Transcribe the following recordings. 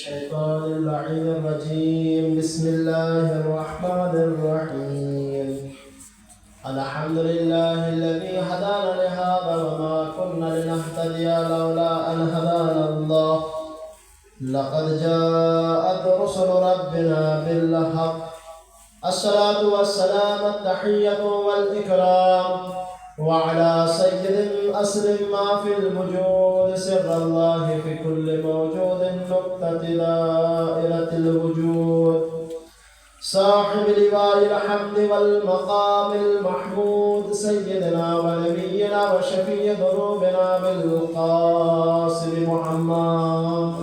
الشيطان اللعين الرجيم. بسم الله الرحمن الرحيم. الحمد لله الذي هدانا لهذا وما كنا لنهتدي لولا أن هدانا الله. لقد جاءت رسل ربنا بالحق. الصلاة والسلام التحية والإكرام وعلى سيد أسر ما في الوجود سر الله في كل موجود نقطة دائرة الوجود صاحب لواء الحمد والمقام المحمود سيدنا ونبينا وشفيع ذنوبنا بالقاسم محمد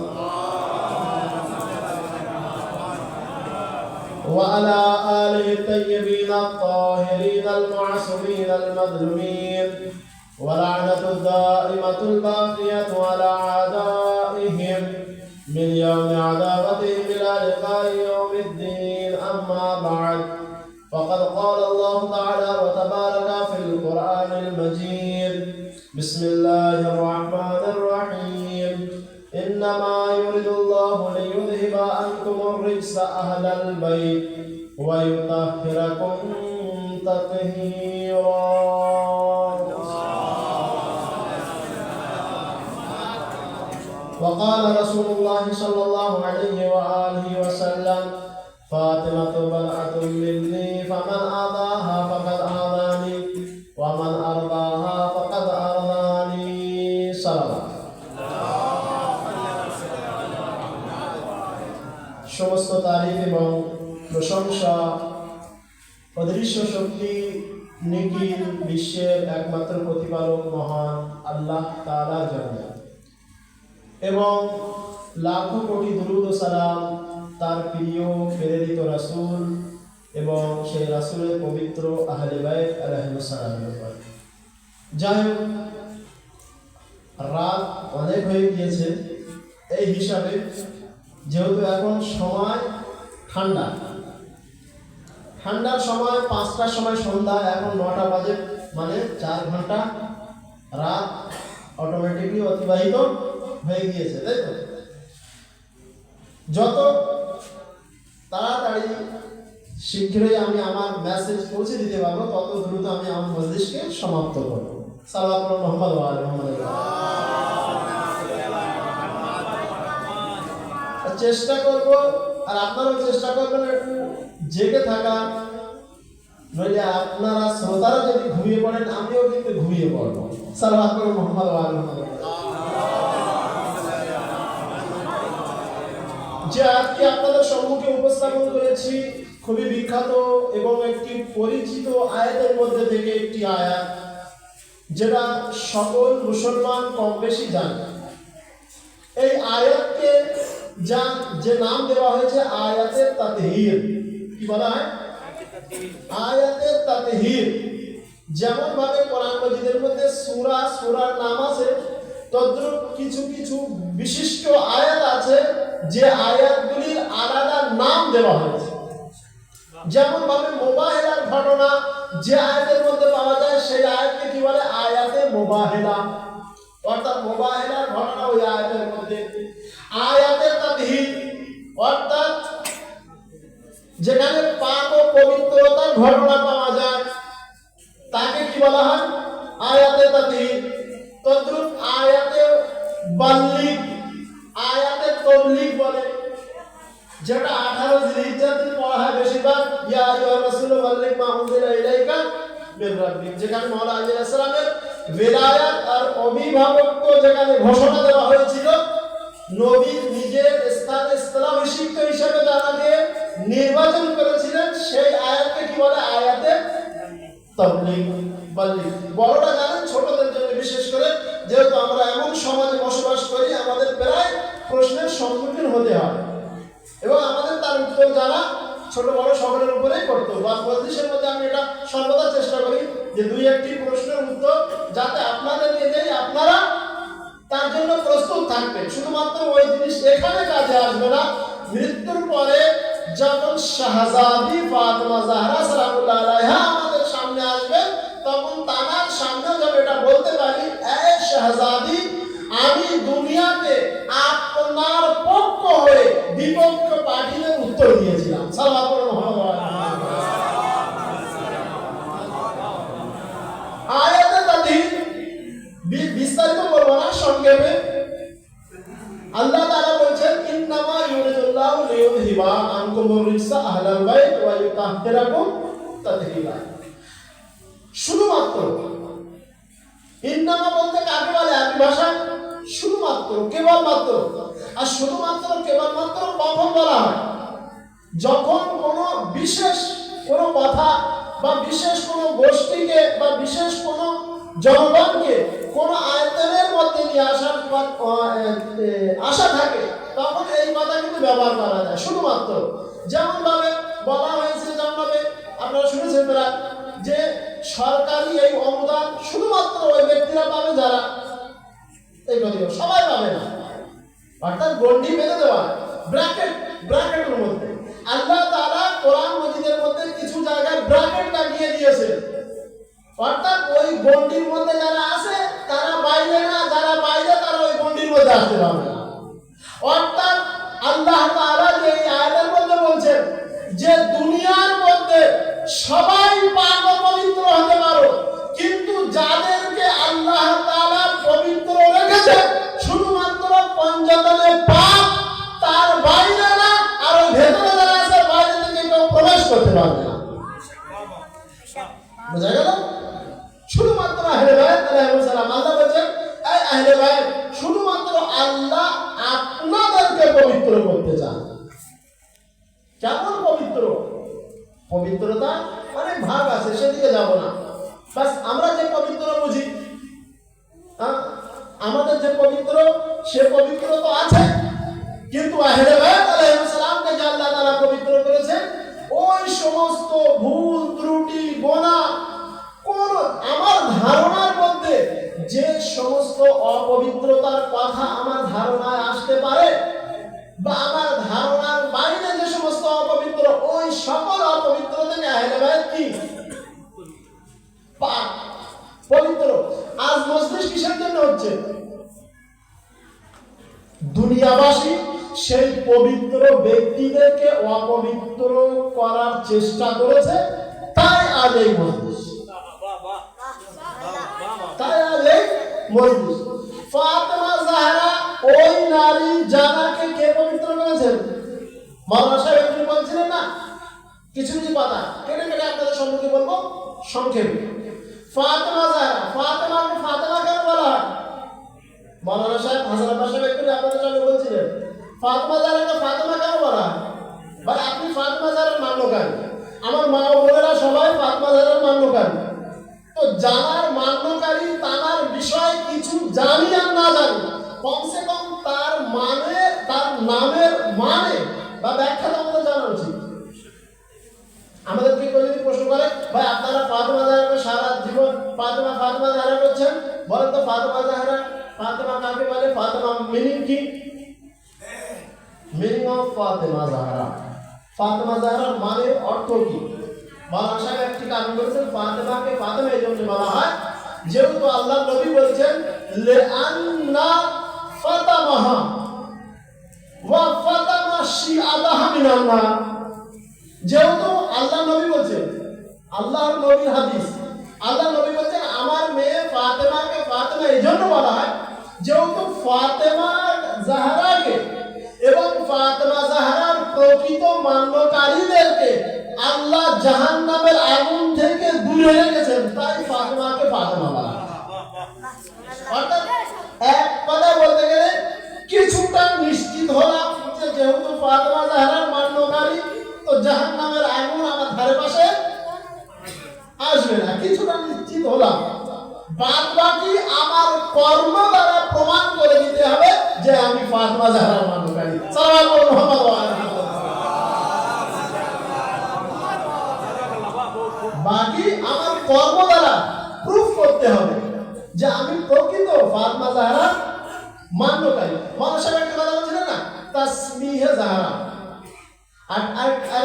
وعلى آله الطيبين الطاهرين المعصومين المظلومين ولعنة الدائمة الباقية على أعدائهم من يوم عذابتهم إلى لقاء يوم الدين. أما بعد، فقد قال الله تعالى وتبارك في القرآن المجيد: بسم الله الرحمن الرحيم. إنما يريد الله ليذهب عنكم الرجس أهل البيت ويطهركم تطهيرا. وقال رسول الله صلى الله عليه وآله وسلم: فاطمة بضعة مني فمن أرضاها فقد أرضاني ومن أرضاها فقد أرضاني. صلوات। সমস্ত তারিফ এবং প্রশংসা অদৃশ্য শক্তি নিখিল বিশ্বের একমাত্র প্রতিপালক মহান আল্লাহ তাআলার জন্য, এবং লাখো কোটি দুরূদ ও সালাম তার প্রিয় প্রেরিত রাসূল এবং সেই রাসূলের পবিত্র আহলে বাইত আলাইহিস সালামের উপর। যাই হোক, রাত অনেক হয়ে গিয়েছে। এই হিসাবে যেহেতু এখন সময় ঠান্ডার সময় 5টার সময় সন্ধ্যা, এখন 9টা বাজে, মানে 4 ঘন্টা রাত অটোমেটিকলি অতিবাহিত হয়ে গিয়েছে, তাই তো? যত তাড়াতাড়ি শীঘ্রই আমি আমার মেসেজ পৌঁছে দিতে পারবো, তত দ্রুত আমি আমার মজলিসকে সমাপ্ত করবো। সাল্লাল্লাহু আলাইহি মুহাম্মদ ওয়া আলি মুহাম্মদ। চেষ্টা করব, আর আপনারাও চেষ্টা করবেন একটু জেগে থাকা, নইলে আপনারা শ্রোতারা যদি ঘুমিয়ে পড়েন, আমিও কিন্তু ঘুমিয়ে পড়বো। সাল্লাল্লাহু আলাইহি মুহাম্মদ ওয়া আলি মুহাম্মদ। যে আজকে আপনাদের সম্মুখে উপস্থাপন করেছি খুবই বিখ্যাত এবং একটি পরিচিত আয়াতের মধ্যে থেকে একটি আয়াত, যেটা সকল মুসলমান কম বেশি জানে। এই আয়াতকে যে নাম দেওয়া হয়েছে আয়াতে তাতহীর। কি বলা হয়? আয়াতে তাতহীর। যেমন ভাবে কোরআন মাজিদের মধ্যে সূরার নাম আছে, তদ্রূপ কিছু কিছু বিশিষ্ট আয়াত আছে যে আয়াতগুলির আলাদা নাম দেওয়া হয়েছে। যেমন ভাবে মুবাহিলার ঘটনা যে আয়াতের মধ্যে পাওয়া যায়, সেই আয়াতকে কি বলে? আয়াতে মুবাহিলা। অর্থাৎ মুবাহিলার ঘটনা ওই আয়াতের মধ্যে। আয়াতে তাতহীর অর্থাৎ যেখানে পাক ও পবিত্রতার ঘটনা পাওয়া যায়, তাকে কি বলা হয়? আয়াতে তাতহীর। তদ্রূপ আয়াতে বাল্লিগ, আয়াতে তাবলীগ বলে, যেটা 18 জিলহিজ্জাতে পড়া হয় বেশিরভাগ। ইয়া আইয়ুহার রাসূল বাল্লিগ মা উনজিলা ইলাইকা মির রাব্বিক, যেখানে মওলা আলাইহিস সালামের বিলায়াত আর অভিভাবকত্ব যেখানে ঘোষণা দেওয়া হয়েছিল, নবী নিজের স্থানে স্থলাভিষিক্ত হিসেবে যাকে নির্বাচন করেছিলেন, সেই আয়াতকে কি বলে? আয়াতে তাবলীগ বাল্লিগ। বড়রা জানেন, ছোটদের জন্য বিশেষ করে, যেহেতু আমরা এমন সমাজে বসবাস করি, আমাদের প্রায় প্রশ্নের সম্মুখীন হতে হয়, এবং আমাদের তার উত্তর জানা ছোট বড় সকলের উপরেই কর্তব্য। আর মজলিসের মধ্যে আমি এটা সর্বদা চেষ্টা করি যে 2-1টি প্রশ্নের উত্তর যাতে আপনাদের নিয়ে দেই, আপনারা তার জন্য প্রস্তুত থাকবেন। শুধুমাত্র ওই জিনিস এখানে কাজে আসবে না, মৃত্যুর পরে যখন শাহজাদি ফাতেমা জাহরা সালামুল্লাহ আলাইহা আমাদের সামনে আসবে, তখন তার সামনে যেন এটা বলতে পারি, এ শাহজাদি, আমি দুনিয়াতে আপনার পক্ষ হয়ে বিপক্ষ পার্টিদের উত্তর দিয়েছিলাম। সাল্লাল্লাহু আলাইহি ওয়াসাল্লাম। আয়াতে তাদের বিস্তারিত বলবো না, সংক্ষেপে আল্লাহ তাআলা বলেছেন ইন্নামা ইউরিদুল্লাহু লিইউযহিবা আনকুমুর রিজসা আহলাল বাইত ওয়া ইউতাহহিরাকুম তাতহীরা। শুধুমাত্র ইন্নামা বলতে কাকে বলে আরবি ভাষায়? শুধুমাত্র, কেবলমাত্র। আর শুধুমাত্র কেবলমাত্র কখন বলা হয়? যখন কোনো বিশেষ কোনো কথা বা বিশেষ কোনো গোষ্ঠীকে বা বিশেষ কোনো জনগণকে কোন আয়তনের মধ্যে নিয়ে আশা থাকে, তখন এই কথা কিন্তু ব্যবহার করা যায় শুধুমাত্র। যেমন ভাবে বলা হয়েছে, যেমন ভাবে আপনারা শুনেছেন প্রায়, যে সরকারি এই অনুদান শুধুমাত্র ওই ব্যক্তিরা পাবে যারা এই কথা, সবাই পাবে না। অর্থাৎ গন্ডি বেঁধে দেওয়া, ব্র্যাকেটের মধ্যে। আল্লাহ তাআলা কোরআন মাজিদের মধ্যে কিছু জায়গায় ব্র্যাকেট লাগিয়ে দিয়েছে, অর্থাৎ ওই গন্ডির মধ্যে যারা আছে তারা বাইরে না, যারা বাইরে তারা ওই গন্ডির মধ্যে আসতে পারবে না। অর্থাৎ আল্লাহ তাআলা যে এই আয়াতের মধ্যে বলছেন যে দুনিয়ার মধ্যে সবাই পাক ও পবিত্র হতে পারো, কিন্তু যাদেরকে আল্লাহ তাআলা পবিত্র রেখেছে শুধুমাত্র পঞ্চতনে পাক, তার বাইরে না। আর ওই ভেতরে যারা আছে বাইরে থেকে কেউ প্রবেশ করতে পারবে না। বুঝা গেল? শুধুমাত্র আহলে বাইত আলাইহিস সালাম, আল্লাহ বলেন এই আহলে বাইত শুধুমাত্র আল্লাহ আপনাদেরকে পবিত্র করতে চান। কেমন পবিত্র? পবিত্রতা অনেক ভাগ আছে, সেদিকে যাব না। বাস আমরা যে পবিত্র বুঝি, আমাদের যে পবিত্র সে পবিত্র তো আছে, কিন্তু আহলে বাইত আলাইহিস সালামকে যে আল্লাহ তাআলা পবিত্র করেছেন ওই সমস্ত ভুল ত্রুটি গোনা কোন আমার ধারণার মধ্যে যে সমস্ত অপবিত্রতার কথা আমার ধারণায় আসতে পারে বা আমার ধারণার বাইরে যে সমস্ত অপবিত্র, ওই সকল অপবিত্র থেকে আহলে বাইত কি পাক, পবিত্র। আজ মজলিস কিসের জন্য হচ্ছে? দুনিয়াবাসী সেই পবিত্র ব্যক্তিদেরকে অপবিত্র করার চেষ্টা করেছে, তাই আজ এই মজলিস, তাই আজ এই মজলিস। ফাতেমা জাহরা ওই নারী জানাকে কে পবিত্র করেছেন? মাওলানা সাহেব আপনি বলছিলেন না কিছু কিছু কথা, কেটে কেটে আপনাদের সম্মুখে বলবো সংক্ষেপে। ফাতেমা জাহরা, ফাতেমাকে ফাতেমা কেন বলা হয়? মাওলানা সাহেব হাসান আব্বাস সাহেব একটু আপনাদের সামনে বলছিলেন ফাতেমা জাহরাকে ফাতেমা কেন বলা হয়? ভাই আপনি ফাতেমা জাহরার মান্যকারী, আমার মা ও বোনেরা সবাই ফাতেমা জাহরার মান্যকারী। তো জানার মান্যকারী তার বিষয়ে কিছু জানি আর না জানি, কমসে কম তার মানে, তার নামের মানে বা ব্যাখ্যা আমাদের জানা উচিত। আমাদেরকে কেউ যদি প্রশ্ন করে ভাই আপনারা ফাতেমা জাহরাকে সারা জীবন ফাতেমা ফাতেমা জাহরা করছেন, বলেন তো ফাতেমা জাহরা, ফাতেমা কাকে বলে? ফাতেমা মিনিং কি? মিনিং অফ ফাতেমা জাহরা, ফাতেমা জাহরার মানে অর্থ কি? মাওলানা সাহেব একটি কারণ বলেছেন ফাতেমাকে ফাতেমা এই জন্য বলা হয় যেহেতু আল্লাহ নবী বলেছেন লিআন্না ফাতামাহা ওয়া ফাতামা শিআলাহা মিনান নার। যেহেতু আল্লাহ নবী বলেছেন, আল্লাহর নবীর হাদিস, আল্লাহ নবী বলেছেন আমার মেয়ে ফাতেমাকে ফাতেমা এই জন্য বলা হয় যেহেতু ফাতেমা জাহরাকে এবং ফাতেমা জাহরার প্রকৃত মান্যকারীদেরকে আল্লাহ জাহান্নামের আগুন থেকে দূরে রেখেছেন, তাই ফাতেমাকে ফাতেমা বলা হয়। অর্থাৎ এক কথা বলতে গেলে কিছুটা নিশ্চিত হলাম যে যেহেতু ফাতেমা জাহরার মান্যকারী তো জাহান্নামের আগুন আমার ধারে পাশে আসবে না, কিছুটা নিশ্চিত হলাম। বাদ বাকি আমার কর্ম দ্বারা প্রমাণ করে দিতে হবে যে আমি ফাতেমা জাহরার মান্যকারী। সাল্লাল্লাহু আলাইহি ওয়াসাল্লাম। বাকি আমার কর্ম দ্বারা প্রুফ করতে হবে যে আমি প্রকৃত ফাতেমা জাহরার মান্যকারী। মাওলানা সাহেব একটা কথা বলছিলেন না তাসমিহে জাহরা, আর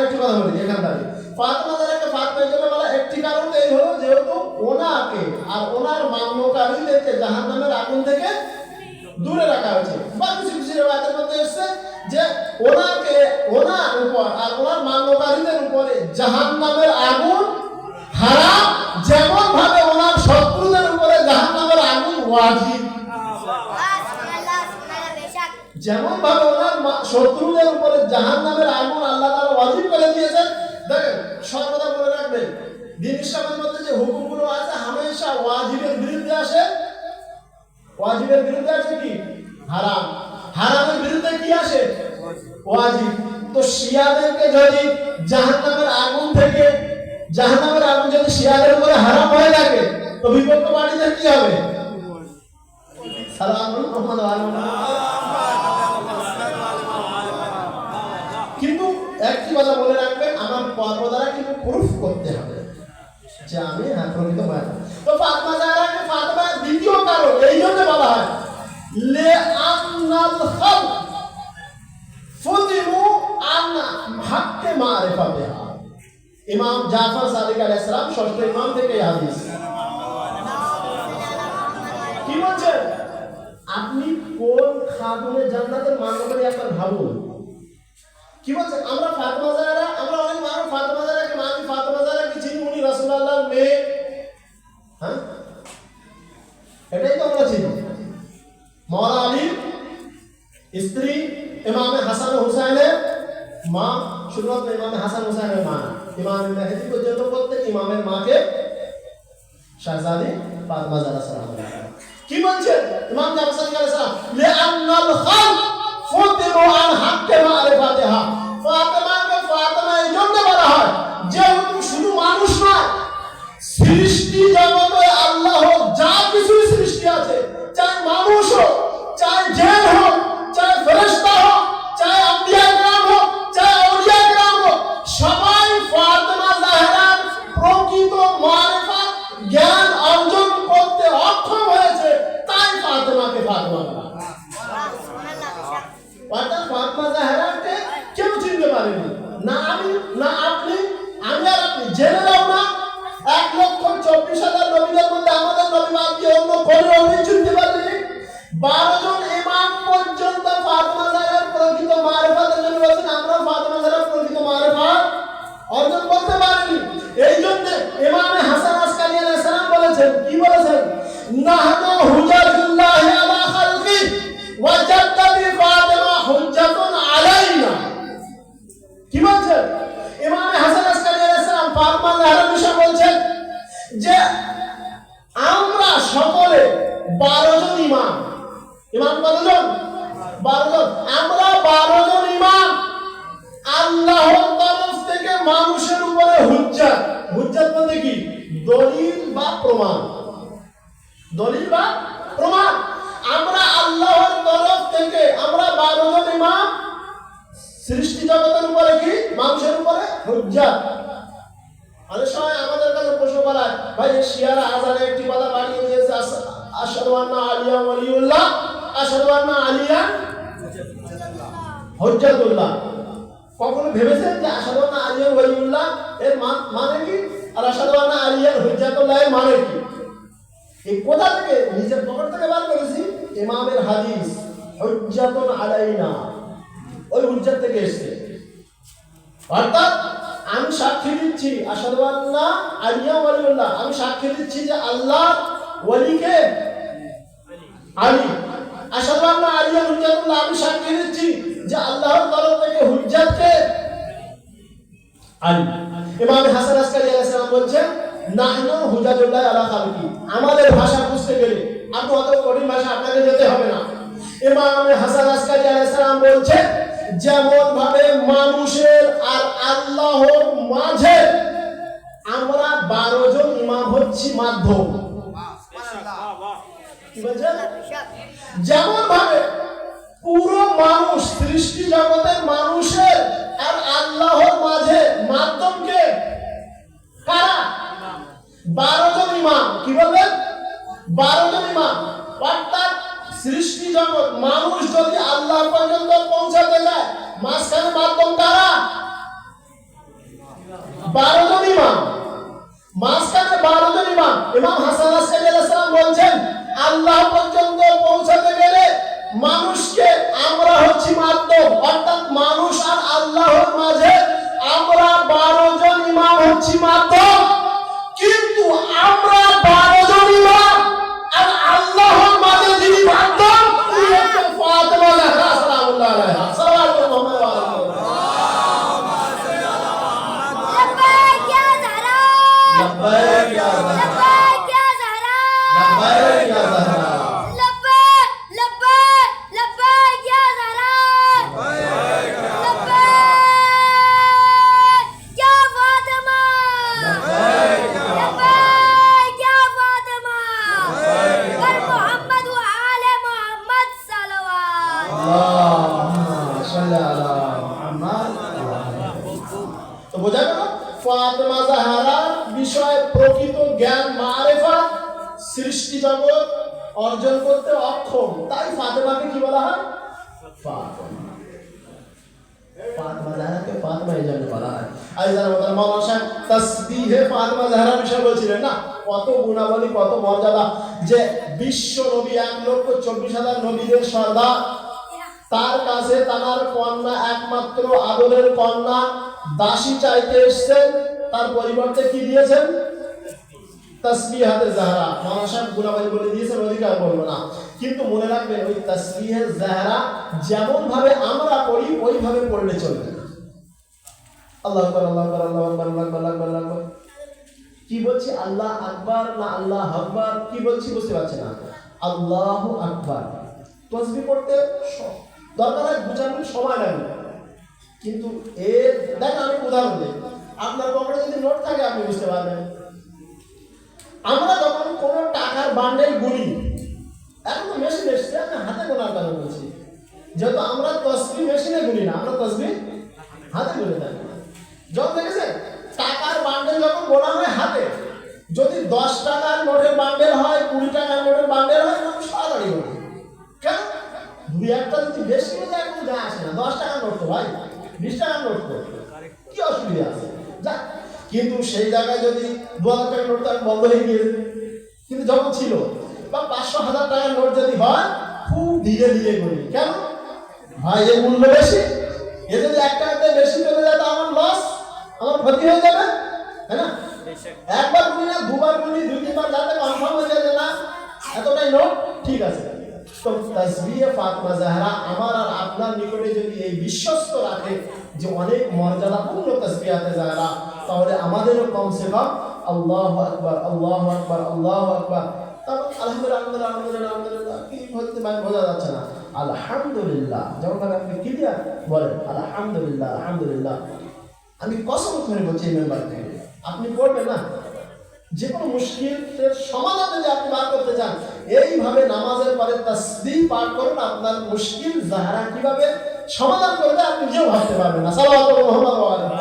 একটি কথা বলি এখানটায় ফাতেমা জাহরাকে ফাতেমা জন্য বলা একটি কারণ এই হলো যেহেতু ওনাকে আর ওনার মান্যকারীদেরকে জাহান্নামের আগুন থেকে দূরে রাখা হয়েছে। বা কিছু কিছু রিওয়ায়াতের মধ্যে এসেছে যে ওনার উপর আর ওনার মান্যকারীদের উপরে জাহান্নামের আগুন হারাম, যেমন ভাবে ওনার শত্রুদের উপরে জাহান্নামের আগুন ওয়াজিব। যেমন ভাবে ওনার শত্রুদের উপরে জাহান্নামের আগুন আল্লাহ তাআলা ওয়াজিব করে দিয়েছেন। দেখেন, সর্বদা মনে রাখবেন, দ্বীন ইসলামের মধ্যে যে হুকুমগুলো আছে হামেশা ওয়াজিবের বিরুদ্ধে আসে। ওয়াজিবের বিরুদ্ধে আসে কি? হারাম। হারামের বিরুদ্ধে কি আসে? ওয়াজিব। তো শিয়াদেরকে যদি জাহান্নামের আগুন থেকে, জাহান্নামের আগুন যদি শিয়াদের উপরে হারাম হয়ে থাকে, তো বিপক্ষ পার্টিদের কি হবে? সালাম আলাইকুম। কিন্তু একটি কথা বলে রাখবেন, আমার পর্বদারা কিন্তু প্রুফ করতে হবে যে আমি প্রকৃত মায়া। তো ফাতেমা জাহরাকে ফাতেমা দ্বিতীয় কারণ এই জন্য বলা হয় লে আন্নাল খালক ফুতিনু আন হাক্কে মারিফাতিহা। ইমাম জাফর সাদিক আলাইহিস সালাম ষষ্ঠ ইমাম থেকে এই হাদিস। কি বলছেন? আপনি কোন খাতুনে জান্নাতের মান্যকারী একবার ভাবুন। কি বলছেন? আমরা ফাতেমা জাহরা, আমরা অনেক মানুষ ফাতেমা জাহরাকে মানি, ফাতেমা জাহরাকে চিনি, উনি রাসূলুল্লাহর মেয়ে। হ্যাঁ, এটাই তো আমরা চিনি। মাওলানা আলীর স্ত্রী, ইমামে হাসান ও হুসাইনের মা, শুরুতে ইমামে হাসান হুসাইনের মা, ইমাম মেহেদী পর্যন্ত প্রত্যেক ইমামের মাকে শাহজাদি ফাতেমা জাহরা সালাম আলাইহা। কি বলছেন ইমাম জাফর সাদিক আলাইহিস সালাম? লিআন্নাল খালক ফুতিনু আন হাক্কে মারিফাতিহা। ফাতেমাকে ফাতেমা এই জন্য বলা হয় যেহেতু শুধু মানুষ নয়, সৃষ্টি জগতে আল্লাহ যা কিছু সৃষ্টি আছে, চাই মানুষ হোক, চাই জিন হোক, চাই ফেরেশতা হোক, চাই আম্বিয়া کرام হোক, চাই আউলিয়া کرام হোক, সবাই ফাতেমা জাহরার প্রকৃত মারিফাত জ্ঞান অর্জন করতে অক্ষম হয়েছে, তাই ফাতেমাকে ফাতেমা বলা। ফাতেমা জাহরাকে কেউ চিনতে পারেনি, না আমি, না আপনি, আমি আর আপনি জেনেও না। 1,24,000 নবীদের মধ্যে আমাদের নবী বাদ দিয়ে অন্য কোনো নবী চিনতে পারেনি। 12 জন ইমাম পর্যন্ত ফাতেমা জাহরার প্রকৃত মারিফাতের জন্য বলেছেন, আমরা ফাতেমা জাহরার প্রকৃত মারিফাত অর্জন করতে পারিনি। এই জন্য ইমামে হাসান আসকারি আলাইহিস সালাম বলেছেন, কি বলেছেন? নাহনু হুজাতুল্লাহি আলা খালকি ওয়া জাদ্দাতি ফাতেমা হুজ্জাতুন আলাইনা। কি বলছেন? ইমামে হাসান আসকারি আলাইহিস সালাম ফাতেমা জাহরার বিষয়ে বলছেন যে আমরা সকলে 12 জন ইমাম। ইমাম কতজন? 12 জন। আমরা 12 জন ইমাম আল্লাহর তরফ থেকে মানুষের উপরে হুজ্জাত। হুজ্জাত মানে কি? দলিল বা প্রমাণ। দলিল বা প্রমাণ। আমরা আল্লাহর তরফ থেকে আমরা 12 জন ইমাম সৃষ্টি জগতের উপরে কি? মানুষের উপরে হুজ্জাত। অনেক সময় আমাদের কাছে প্রশ্ন করা হয়, ভাই শিয়ারা আযানে একটি কথা বাড়িয়ে দিয়েছে, আশহাদু আন্না আলিয়া ওয়ালিউল্লাহ, আশহাদু আন্না আলিয়া হুজ্জাতুল্লাহ। কখনো ভেবেছেন যে আশহাদু আন্না আলিয়া ওয়ালিউল্লাহ এর মানে কি, আর আশহাদু আন্না আলিয়া হুজ্জাতুল্লাহ এর মানে কি? এই কোথা থেকে? নিজের পকেট থেকে বার করেছি। ইমামের হাদিস হুজ্জাতুন আলাইনা, ওই হুজ্জাত থেকে এসেছে। অর্থাৎ আমি সাক্ষী দিচ্ছি আশহাদু আন্না আলিয়া ওয়ালিউল্লাহ, আমি সাক্ষী দিচ্ছি যে আল্লাহ ওয়ালিকে আলী। আশহাদু আন্না আলিয়া হুজ্জাতুল্লাহ, আমি সাক্ষী দিচ্ছি যে আল্লাহর তরফ থেকে হুজ্জাতকে আলী। ইমাম হাসান আসকারি আলাইহিস সালাম বলছেন, নাহনু হুজাতুল্লাহ আলা খালকি। আমাদের ভাষা বুঝতে গেলে আপনি অত কঠিন ভাষা আপনাকে যেতে হবে না। ইমাম হাসান আসকারি আলাইহিস সালাম বলছেন, যেমন ভাবে মানুষের আর আল্লাহর মাঝে আমরা 12 জন ইমাম হচ্ছি মাধ্যম। কি বলছেন? যেমন ভাবে পুরো মানুষ, সৃষ্টি জগতের মানুষের আর আল্লাহর মাঝে মাধ্যমকে কারা? 12 জন ইমাম। কি বলবেন? 12 জন ইমাম। অর্থাৎ সৃষ্টি জগৎ মানুষ যদি আল্লাহ পর্যন্ত পৌঁছাতে যায়, মাঝখানে মাধ্যম কারা? 12 জন ইমাম। মাঝখানে 12 জন ইমাম। ইমাম হাসান আসকারি আলাইহিস সালাম বলছেন, আল্লাহ পর্যন্ত পৌঁছাতে গেলে মানুষকে আমরা হচ্ছি মাধ্যম, অর্থাৎ মানুষ আর আল্লাহর মাঝে আমরা 12 জন ইমাম হচ্ছি মাধ্যম, কিন্তু আমরা 12 জন ইমাম আর আল্লাহর মাঝে যিনি মাধ্যম তিনি হচ্ছেন ফাতেমা জাহরা সালামুল্লাহ আলাইহা। সাল্লাল্লাহু আলাইহি ওয়া সাল্লাম। लब्बैक या ज़हरा, लब्बैक या ज़हरा, लब्बैक या ज़हरा, लब्बैक या ज़हरा, लब्बैक लब्बैक लब्बैक या ज़हरा, लब्बैक या फातिमा, लब्बैक या फातिमा, पर मोहम्मद व आले मोहम्मद सल्लल्लाहु अल्लाहुम्मा सल्ली अला मुहम्मद। তো বোঝা গেল ফাতেমা জাহরার বিষয়ে প্রকৃত জ্ঞান মারেফাত সৃষ্টি জগৎ অর্জন করতে অক্ষম, তাই ফাতেমাকে কি বলা হয়? ফাতেমা। ফাতেমা জাহরাকে ফাতেমা এই জন্য বলা হয়। আর যারা বলেন মাওলানা সাহেব তাসবিহে ফাতেমা জাহরার বিষয় বলছিলেন না, কত গুণাবলী কত মর্যাদা, যে বিশ্ব নবী 1,24,000 নবীদের সর্দার, তার কাছে তার কন্যা একমাত্র আদরের কন্যা দাসী চাইতে এসেছেন, তার পরিবর্তে কি দিয়েছেন? তাসবিহাতে জাহরা। মাওলানা সাহেব গুণাবলী বলে দিয়েছেন, অধিকার বলবো না, কিন্তু মনে রাখবেন ওই তাসবিহে জাহরা যেমন ভাবে আমরা পড়ি ওইভাবে পড়লে চলবে না। আল্লাহু আকবার, আল্লাহু আকবার, আল্লাহু আকবার, আল্লাহু আকবার, আল্লাহু আকবার, আল্লাহু আকবার। কি বলছি? আল্লাহ আকবার না আল্লাহ আকবার কি বলছি বুঝতে পারছি না। আল্লাহু আকবার তাসবিহ পড়তে দরকার হয় বুঝানোর সময় লাগে, কিন্তু এর দেখেন আমি উদাহরণ দিই, আপনার পকেটে যদি নোট থাকে আপনি বুঝতে পারবেন। আমরা যখন কোনো টাকার বান্ডেল গুনি, এখন তো মেশিন এসছে, আমি হাতে গোনার কথা বলছি, যেহেতু আমরা তাসবিহ মেশিনে গুনি না, আমরা তাসবিহ হাতে গুনে থাকি। যখন দেখেছেন টাকার বান্ডেল যখন গোনা হয় হাতে, যদি 10 টাকার নোটের বান্ডেল হয়, 20 টাকার নোটের বান্ডেল হয়, মানুষ তাড়াতাড়ি গোনে। কেন? দুই একটা যদি বেশি হয়ে যায় কোনো যায় আসে না। 10 টাকার নোট তো ভাই, 20 টাকার নোট তো কি অসুবিধা আছে যা, কিন্তু সেই জায়গায় যদি 2000 টাকার নোট তো বন্ধ হয়ে গিয়েছে, কিন্তু যখন ছিল বা 500,000 টাকার নোট যদি হয় খুব ধীরে ধীরে করি। কেন ভাই? এর মূল্য বেশি, এ যদি 1 টাকাতে বেশি চলে যায় তো আমার লস, আমার ক্ষতি হয়ে যাবে, তাই না? একবার গুনি না, দুবার গুনি, 2-3 বার যাতে কনফার্ম হয়ে যায় না এতটাই নোট ঠিক আছে। তো তাসবিহে ফাতেমা জাহরা আমার আর আপনার নিকটে যদি এই বিশ্বস্ত রাখে যে অনেক মর্যাদাপূর্ণ তাসবিহাতে জাহরা, তাহলে আমাদেরও কমসে কম আল্লাহু আকবার, আল্লাহু আকবার, আল্লাহু আকবার, তারপর আলহামদুলিল্লাহ, আলহামদুলিল্লাহ, আলহামদুলিল্লাহ, আলহামদুলিল্লাহ কি বলতে মানে বোঝা যাচ্ছে না। আলহামদুলিল্লাহ যেমন ভাবে আপনি ক্লিয়ার বলেন আলহামদুলিল্লাহ, আলহামদুলিল্লাহ। আমি কসম করে বলছি এই মেম্বার থেকে আপনি পড়বেন না, যে কোনো মুশকিলের সমাধান যদি আপনি বার করতে চান এইভাবে নামাজের পরে তাসবিহ পাঠ করুন, আপনার মুশকিল জাহরা কিভাবে সমাধান করবে আপনি নিজেও ভাবতে পারবেন না। সাল্লাল্লাহু আলাইহি ওয়া সাল্লাম।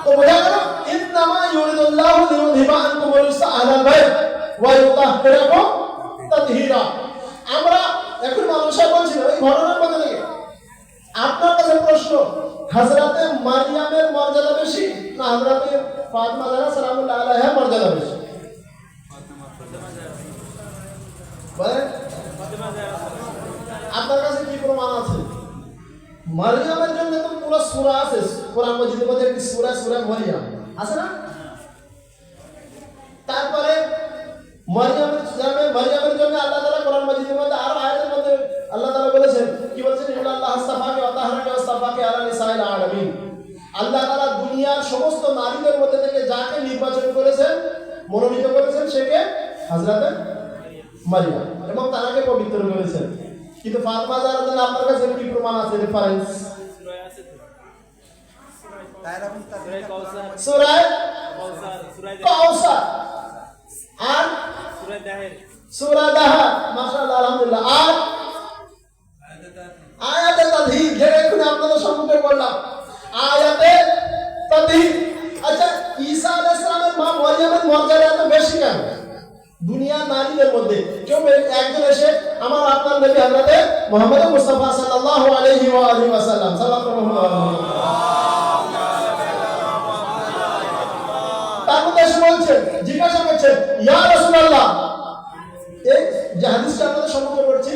তো বোঝা গেল ইন্নামা ইউরিদুল্লাহু লিইউযহিবা আনকুম রিজসা আহলাল বাইত ওয়া ইউতাহহিরাকুম তাতহীরা। আমরা এখন মানুষ বলছিল এই ঘটনার কথা থেকে আপনার কাছে প্রশ্ন, হযরতে মারইয়ামের মর্যাদা বেশি না হযরতে ফাতেমা জাহরা সালামুল্লাহ আলাইহা মর্যাদা বেশি? বলেন আপনার কাছে কি প্রমাণ আছে? মারইয়ামের জন্য তো পুরো সূরা আছে, কোরআন মাজিদের মধ্যে একটি সূরা সূরা মারইয়াম আছে না? তারপরে মারইয়ামের জন্য আল্লাহ তাআলা কোরআন মাজিদের মধ্যে আরো আয়াতের মধ্যে আল্লাহ তাআলা বলেছেন, কি বলেছেন? ইন্নাল্লাহা আস্তাফাকা ওয়া তাহহারাকা ওয়া আস্তাফাকা আলা নিসাইল আলামিন। আল্লাহ তাআলা দুনিয়ার সমস্ত নারীদের মধ্যে থেকে যাকে নির্বাচন করেছেন, মনোনীত করেছেন সেকে হযরতে মারইয়াম, এবং তাকে পবিত্র করেছেন। কিন্তু ফাতেমা জাহরার জন্য আপনার কাছে কি প্রমাণ আছে? রেফারেন্স সূরা কাউসার আর সূরা দাহর, মাশাআল্লাহ, আলহামদুলিল্লাহ, আর আয়াতে তাদহীর, যেটা এখন আপনাদের সম্মুখে পড়লাম, আয়াতে তাদহীর। আচ্ছা, ঈসা আলাইহিস সালামের মা মারইয়ামের মর্যাদা এত বেশি কেন দুনিয়ার নারীদের মধ্যে? কেউ একজন এসে আমার আপনার নবী হযরতে মুহাম্মদ মুস্তাফা সাল্লাল্লাহু আলাইহি ওয়া আলিহি ওয়াসাল্লাম সাল্লাল্লাহু আলাইহি তার মধ্যে এসে বলছেন, জিজ্ঞাসা করছেন, ইয়া রাসূলুল্লাহ যে হাদিসটা আপনাদের সম্মুখে পড়ছি,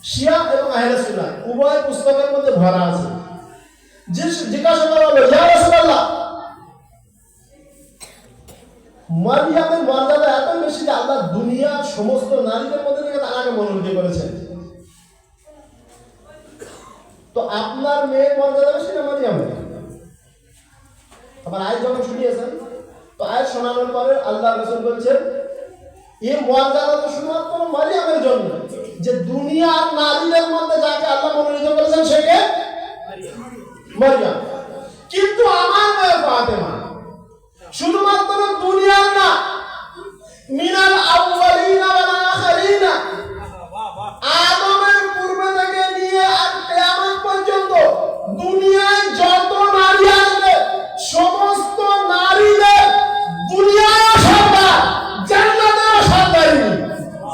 শিয়া এবং আহলে সুন্নাহ উভয় পুস্তকের মধ্যে ভরা আছে। যে জিজ্ঞাসা করা হলো, ইয়া রাসূলুল্লাহ, মারিয়ামের মর্যাদা এত বেশি যে আল্লাহ দুনিয়ার সমস্ত নারীদের মধ্যে থেকে তাকে মনোনীত করেছেন, তো আপনার মেয়ের মর্যাদা বেশি না মারিয়ামের? আবার আয়াত যখন শুনিয়েছেন, তো আয়াত শোনানোর পরে আল্লাহ রাসূল বলছেন, এই মর্যাদা তো শুধুমাত্র মারিয়ামের জন্য, যে দুনিয়ার নারীদের মধ্যে যাকে আল্লাহ মনোনীত করেছেন সে কে? মারিয়াম। কিন্তু আমার মেয়ে ফাতেমা শুধুমাত্র দুনিয়ার না, মিনাল আউয়ালিনা ওয়াল আখিরিনা, আদমের পূর্বে থেকে নিয়ে আর কিয়ামত পর্যন্ত দুনিয়ায় যত নারী আসবে সমস্ত নারীদের দুনিয়ায় সরদার, জান্নাতের সরদারি।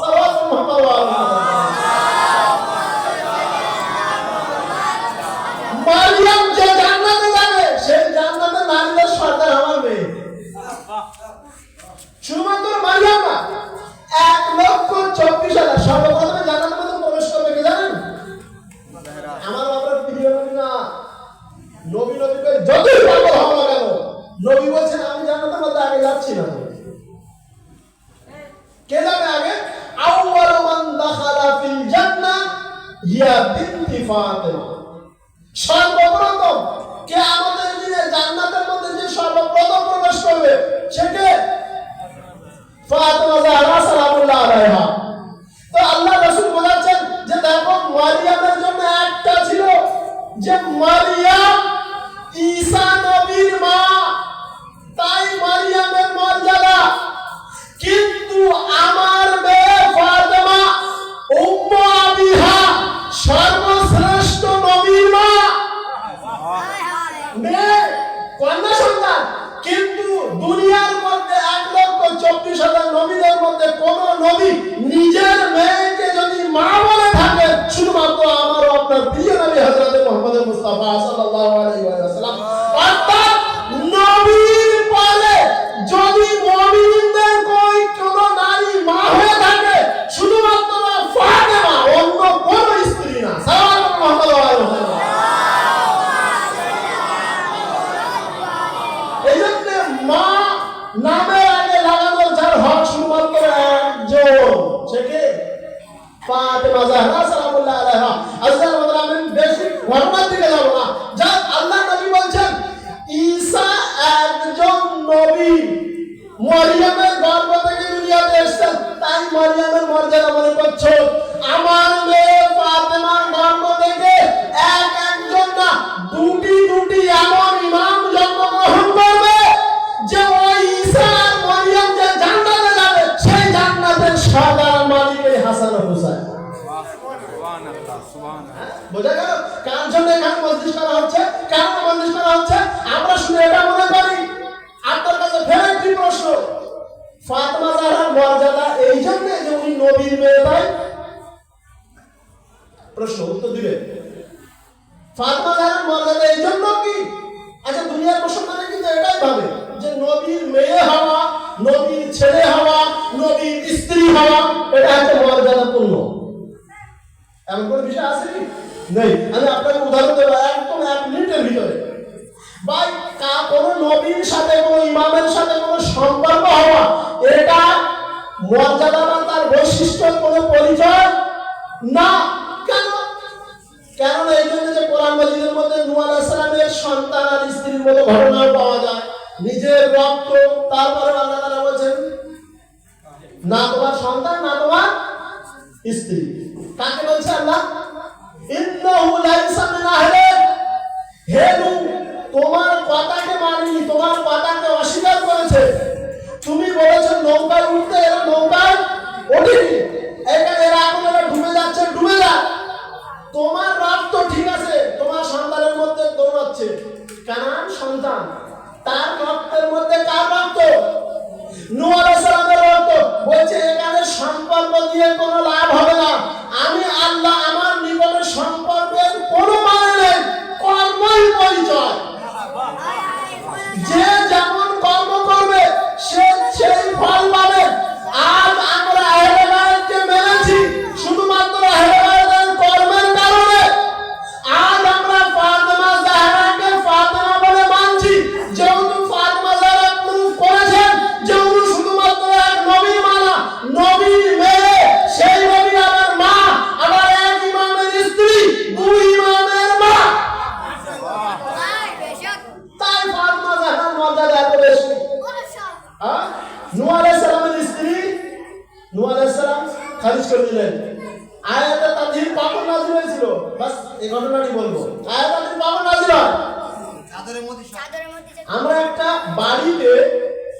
সাল্লাল্লাহু মারিয়াম যে জান্নাতে যাবে সেই জান্নাতে নারীদের সরদার আমার মেয়ে। শুধুমাত্র মারিয়াম না, 1,24,000 সর্বপ্রথমে জান্নাতের মধ্যে প্রবেশ করবে কে জানেন? আমার আপনার প্রিয় নবী না, নবী নবীকে যতই পাগল হওয়া না কেন, নবী বলছেন আমি জান্নাতের মধ্যে আগে যাচ্ছি না। কে যাবে আগে? আউয়ালু মান দাখালা ফিল জান্নাহ ইয়া বিনতি ফাতিমা। সর্বপ্রথম কে আমাদের দিনে জান্নাতের মধ্যে যে সর্বপ্রথম প্রবেশ করবে সে কে? ফাতিমা জাহরা সালামুল্লাহ আলাইহা। তো আল্লাহ রাসূল বলেছেন যে দেখো মারিয়ামের জন্য একটা ছিল যে মারিয়াম ঈসা নবীর মা, তাই মারিয়ামের মর্যাদা। কিন্তু আমার মেয়ে ফাতেমা উম্মু আবিহা, সর্বশ্রেষ্ঠ নবীর মা, মেয়ে কন্যা সন্তান। কিন্তু দুনিয়ার মধ্যে 1,24,000 নবীদের মধ্যে কোন নবী নিজের মেয়েকে যদি মা বলে থাকেন শুধুমাত্র আমার আপনার প্রিয় নবী হযরত মুহাম্মদ মুস্তাফা সাল্লাল্লাহু আলাইহি ওয়াসাল্লাম। অর্থাৎ নবীর পরে যদি মুমিনদের কোন নারী মা হয়ে থাকে শুধুমাত্র ফাতেমা, অন্য কোন স্ত্রী না। সাল্লাল্লাহু আলাইহি ওয়াসাল্লাম। এইজন্য মা নামের আগে লাগানোর যার হক শুধুমাত্র একজন, সে কে? ফাতেমা জাহরা সালামুল্লাহ আলাইহা। আজকে আমি বেশি ঘটনার দিকে যাব না, যা আল্লাহ নবী বলছেন ঈসা একজন নবী, মারিয়ামের গর্ভ থেকে দুনিয়াতে এসেছেন, তাই মারিয়ামের মর্যাদা মনে করছো। আমার মেয়ে ফাতেমার গর্ভ থেকে একজন না, দুটি এমন ইমাম জন্মগ্রহণ করবে যে ওই ঈসা আর মারিয়াম যে জান্নাতে যাবে সেই জান্নাতের সাধারণ মালিক এই হাসান ও হুসাইন। সুবহানাল্লাহ, সুবহানাল্লাহ। বোঝা গেল কার জন্য এখানে মজলিস করা হচ্ছে, কেন মজলিস করা হচ্ছে? আমরা শুনে এটা মনে করি। আপনার কাছে ফের একটি প্রশ্ন, ফাতেমা জাহরার মর্যাদা এই জন্য যে উনি নবীর মেয়ে, তাই? প্রশ্ন উত্তর দিবে। ফাতেমা জাহরার মর্যাদা এই জন্য কি? আচ্ছা, দুনিয়ার মুসলমানরা কিন্তু এটাই ভাবে যে নবীর মেয়ে হওয়া, নবীর ছেলে হওয়া, নবীর স্ত্রী হওয়া এটা একটা মর্যাদাপূর্ণ। এমন কোন বিষয় আছে কি? নেই। আমি আপনাকে উদাহরণ দেব একদম 1 মিনিটের ভিতরে। ভাই, কোন নবীর সাথে কোন ইমামের সাথে কোন সম্পর্ক হওয়া এটা মর্যাদা বা তার বৈশিষ্ট্য কোন পরিচয় না। কেন? কারণ এই জন্য যে কোরআন মাজিদের মধ্যে নূহ আলাইহিস সালামের সন্তান আর স্ত্রীর মধ্যে ঘটনা পাওয়া যায়, নিজের রক্ত, তারপরে আল্লাহ তাআলা বলেন না তোমার সন্তান না তোমার স্ত্রী। কাকে বলছে আল্লাহ? ইন্নাহু লাইসা মিন আহলিক। হে নূহ, তোমার কথাকে মানেনি, তোমার কথাকে অস্বীকার করেছে। তুমি বলেছো নৌকায় উঠতে, এরা নৌকায় ওঠেনি, এরা এখন ডুবে যাচ্ছে, ডুবে যাক। তোমার রক্ত ঠিক আছে, তোমার সন্তানের মধ্যে দৌড়াচ্ছে, কানান সন্তান, তার রক্তের মধ্যে কার রক্ত? নূহ আলাইহিস সালামের রক্ত। বলছে এখানে সম্পর্ক দিয়ে কোনো লাভ হবে না। আমি আল্লাহ আমার নিকটে সম্পর্কের কোনো মানে নেই, কর্মই পরিচয়। যে যেমন কর্ম করবে সে সেই ফল পাবে। আজ আমরা আহলে বাইতকে মেনেছি, বাস এই ঘটনাটি বলবো। আয়াতটি কখন নাযিল হয়? চাদরের মধ্যে আমরা একটা বাড়িতে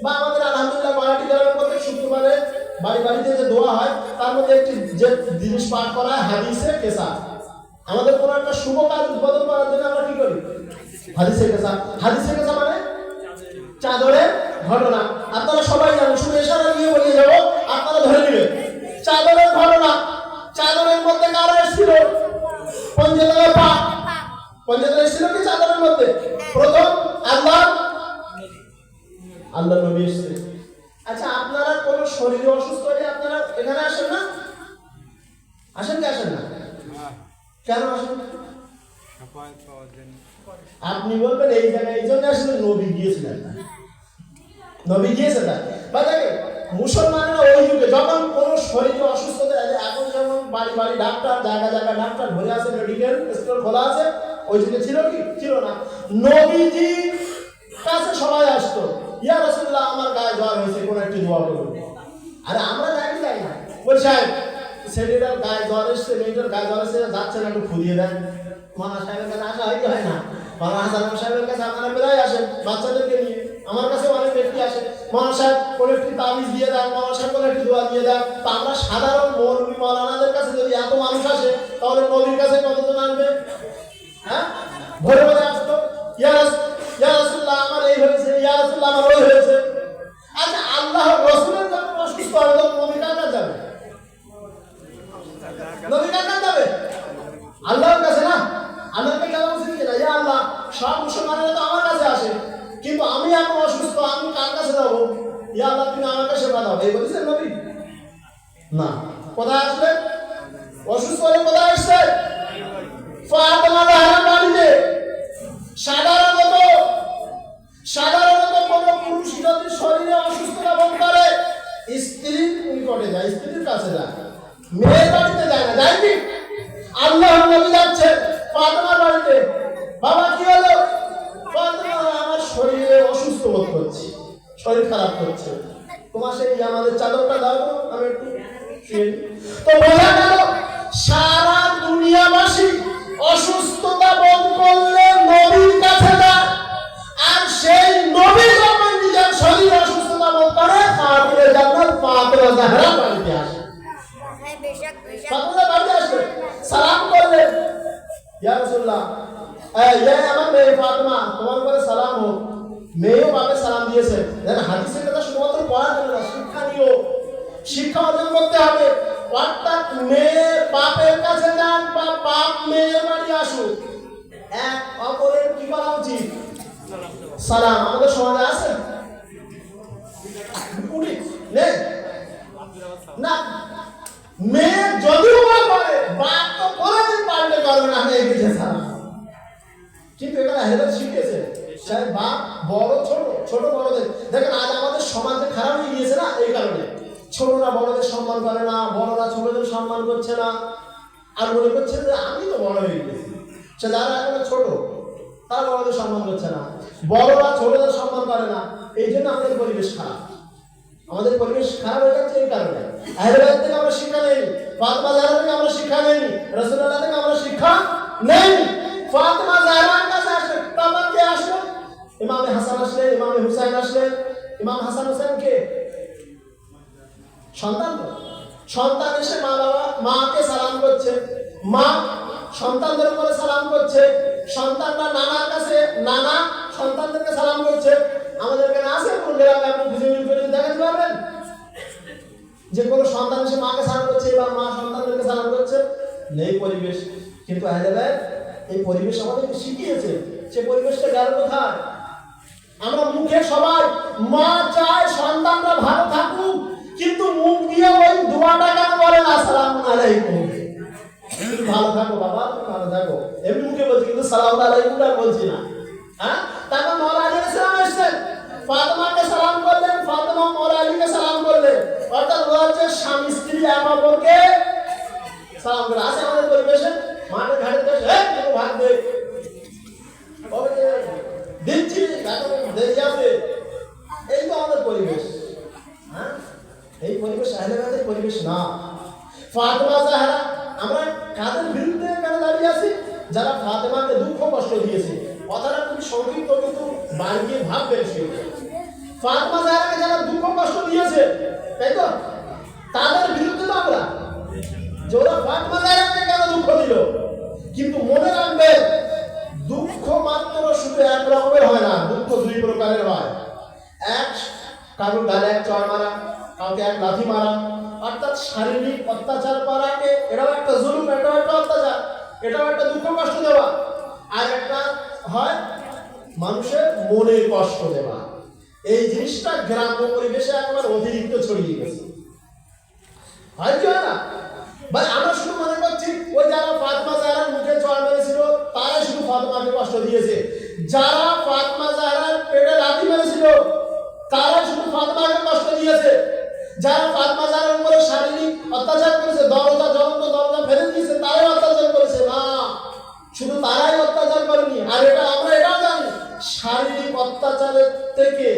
বা আমাদের আলহামদুলিল্লাহ বাড়িতে গ্রামের প্রত্যেক শুক্রবারে বাড়িতে যে দোয়া হয় তার মধ্যে একটি যে জিনিস পাঠ করা হয় হাদিসে কেসা। আমাদের কোনো একটা শুভ কাজ উদ্বোধন করার জন্য আমরা কি করি? হাদিসে কেসা। হাদিসে কেসা মানে চাদরের ঘটনা। আপনারা সবাই জানেন, শুধু ইশারা দিয়ে বলিয়ে যাব, আপনারা ধরে নেবেন। চাদরের ঘটনা, চাদরের মধ্যে কারা এসেছিল? পঞ্চতলা পাক। পঞ্চতলা এসেছিল কি চাদরের মধ্যে? প্রথম আল্লাহ নবী এসেছে। আচ্ছা, আপনারা কোন শরীরে অসুস্থ হলে আপনারা এখানে আসেন না? আসেন কি আসেন না? কেন আসেন? আপনি বলবেন এই জায়গায় এই জন্য আসলে নবী গিয়েছিলেন না। নবী গিয়েছেন না বা দেখেন মুসলমানেরা ওই যুগে যখন কোন শরীরে অসুস্থতা, এখন যেমন বাড়ি ডাক্তার, জায়গা ডাক্তার ভরে আছে, মেডিকেল স্টোর খোলা আছে, ওই যুগে ছিল কি? ছিল না। নবীজি কাছে সবাই আসতো, ইয়া রাসূলুল্লাহ আমার গায়ে জ্বর হয়েছে, কোন একটি দোয়া করুন। আরে আমরা যাই না, বল সাহেব ছেলেটার গায়ে জ্বর এসছে, মেয়েটার গায়ে জ্বর এসছে, যাচ্ছে না, একটু খুঁড়িয়ে দেন। মানা সাহেবের কাছে আসা হয় কি হয় না? মানা হাসান সাহেবের কাছে আপনারা প্রায় আসেন বাচ্চাদেরকে নিয়ে, আমার কাছে অনেক ব্যক্তি আসে, মানা সাহেব কোন একটি তাবিজ দিয়ে দেন, মানা সাহেব কোন একটি দোয়া দিয়ে দেন। তা আমরা সাধারণ মৌলবী মাওলানাদের কাছে যদি এত মানুষ আসে, তাহলে নবীর কাছে কতজন আসবে? হ্যাঁ, ভরে ভরে আসতো, ইয়া রাসূলুল্লাহ আমার এই হয়েছে, ইয়া রাসূলুল্লাহ আমার ওই হয়েছে। আচ্ছা, আল্লাহ রাসূলের যখন অসুস্থ হবে তখন নবী কার কাছে যাবে? নবী কার কাছে যাবে? আল্লাহর কাছে না? আল্লাহকে যাওয়া উচিত কিনা? ইয়া আল্লাহ, সব মুসলমানেরা তো আমার কাছে আসে, কিন্তু আমি এখন অসুস্থ, আমি কার কাছে যাবো? ইয়া আল্লাহ তুমি আমাকে সেবা দাও, এই বলেছেন নবী? না। কোথায় আসলে? অসুস্থ হলে কোথায় আসছে? ফাতেমা জাহরার বাড়িতে। সাধারণত কোন পুরুষ যদি শরীরে অসুস্থতা বোধ করে স্ত্রীর নিকটে যায়, স্ত্রীর কাছে যায়, মেয়ের বাড়িতে যায় না, যায় কি? আল্লাহর নবী যাচ্ছে ফাতেমার বাড়িতে। বাবা কি হলো? ফাতেমা আমার শরীরে অসুস্থ বোধ করছি, শরীর খারাপ করছে, তোমার সেই আমাদের চাদরটা দাও তো, আমি একটু তো বোঝা গেল সারা দুনিয়াবাসী অসুস্থতা বোধ করলে নবীর কাছে যায়, আর সেই নবী যখন নিজের শরীর অসুস্থতা বোধ করে ফাতিমার জান্নাত ফাতিমা জাহরা বাড়িতে আসে। ফাতিমা বাড়িতে আসে, সালাম করলেন, ইয়া রাসূলুল্লাহ, আমার মেয়ে ফাতিমা তোমার উপরে সালাম হোক। মেয়েও বাপে সালাম দিয়েছে। দেখেন হাদিসের কথা শুধুমাত্র পড়া যাবে না, শিক্ষা নিও, শিক্ষা অর্জন করতে হবে। অর্থাৎ মেয়ে বাপের কাছে যান বা বাপ মেয়ের বাড়ি আসুক, এক অপরের কি করা উচিত? সালাম। আমাদের সমাজে আছে না? মেয়ে যদিও বা করে, বাপ তো কোনোদিন পাল্টে করবে না, আমি এগিয়ে সালাম। কিন্তু এখানে হেদায়েত শিখিয়েছে সাহেব, বাপ বড় ছোট বড়দের। দেখেন আজ আমাদের সমাজে খারাপ হয়ে গিয়েছে না, এই কারণে ছোটরা বড়দের সম্মান করে না, বড়রা ছোটদের সম্মান করছে না, আর মনে করছে যে আমি তো বড় হয়ে গেছি। সে যারা এখন ছোট তারা বড়দের সম্মান করছে না, বড়রা ছোটদের সম্মান করে না, এই জন্য আমাদের পরিবেশ খারাপ। আমাদের পরিবেশ খারাপ হয়ে যাচ্ছে এই কারণে। আহলে বাইত থেকে আমরা শিক্ষা নেইনি, ফাতেমা জাহরা থেকে আমরা শিক্ষা নেইনি, রাসূলুল্লাহ থেকে আমরা শিক্ষা নেইনি। ফাতেমা জাহরার কাছে আসলেন, তারপর কে আসলো? ইমামে হাসান আসলেন, ইমামে হুসাইন আসলেন। ইমাম হাসান হুসাইন কে? সন্তান এসে মাকে সালাম করছে, মা সন্তানদের উপরে সালাম করছে, সন্তানরা নানার কাছে, নানা সন্তানদেরকে সালাম করছে। আমাদের এখানে আছে কোন গ্রামে আপনি খুঁজে বের করে দেখাতে পারবেন যে কোনো সন্তান এসে মাকে সালাম করছে বা মা সন্তানদেরকে সালাম করছে? নেই পরিবেশ। কিন্তু আহলে বাইত এই পরিবেশ আমাদেরকে শিখিয়েছে। সে পরিবেশটা গেল কোথায়? আমরা মুখে সবাই মা চায় সন্তানরা ভালো থাকুক, কিন্তু মুখ দিয়ে ওই দোয়াটা কেন বলেন আসসালামু আলাইকুম, ভালো থাকো বাবা, তুমি ভালো থাকো, এমনি মুখে বলছি, কিন্তু সালামু আলাইকুম আর বলছি না। হ্যাঁ, তারপর মওলা আলীকে সালাম এসেছেন, ফাতেমাকে সালাম করলেন, ফাতেমা মওলা আলীকে সালাম করলেন। অর্থাৎ বলছে স্বামী স্ত্রী এক অপরকে সালাম করে। আছে আমাদের পরিবেশে মাঠে ঘাটে দেশে কোনো ভাগ দে দিচ্ছি দেরি আছে, এই তো আমাদের পরিবেশ। হ্যাঁ, এই পরিবেশ আহলে বাইতের পরিবেশ না। ফাতেমা জাহরা, আমরা কাদের বিরুদ্ধে কেন দাঁড়িয়ে আছি? যারা ফাতেমাকে দুঃখ কষ্ট দিয়েছে, কথাটা খুবই সংক্ষিপ্ত কিন্তু বাড়িয়ে ভাববেন সে। ফাতেমা জাহরাকে যারা দুঃখ কষ্ট দিয়েছে, তাই তো, তাদের বিরুদ্ধে তো আমরা যে ওরা ফাতেমা জাহরাকে কেন দুঃখ দিল। কিন্তু মনে রাখবে, দুঃখ মাত্র শুধু এক রকমের হয় না, দুঃখ দুই প্রকারের হয়। এক, কারো গালে এক চড় মারা, কাউকে এক লাথি মারা, অর্থাৎ শারীরিক অত্যাচার করাকে, এটাও একটা জুলুম, এটাও একটা অত্যাচার, এটাও একটা দুঃখ কষ্ট দেওয়া। আর একটা হয় মানুষের মনে কষ্ট দেওয়া। এই জিনিসটা গ্রাম্য পরিবেশে একেবারে অতিরিক্ত ছড়িয়ে গেছে, হয় কি হয় না ভাই? আমরা শুধু মনে করছি ওই যারা ফাতেমা জাহরার মুখে চড় মেরেছিল তারাই শুধু ফাতেমাকে কষ্ট দিয়েছে, যারা ফাতেমা জাহরার পেটে লাথি মেরেছিল তারাই শুধু ফাতেমাকে কষ্ট দিয়েছে, যারা ফাতেমা জাহরার উপরে শারীরিক অত্যাচার করেছে, দরজা জ্বলন্ত দরজা ফেলে দিয়েছে, তারাই অত্যাচার করেছে না, শুধু তারাই অত্যাচার করেনি। আর এটা আমরা এটাও জানি, শারীরিক অত্যাচারের থেকে